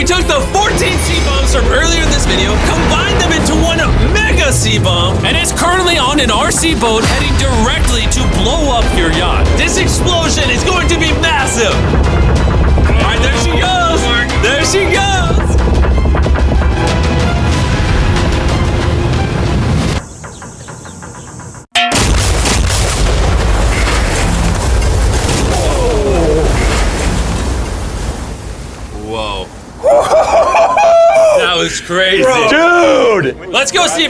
took the 14 C-bombs from earlier in this video, combined them into one mega C-bomb, and it's currently on an RC boat heading directly to blow up your yacht. This explosion is going to be massive. All right, there she goes. There she goes. Whoa. That was crazy. Dude! Let's go see if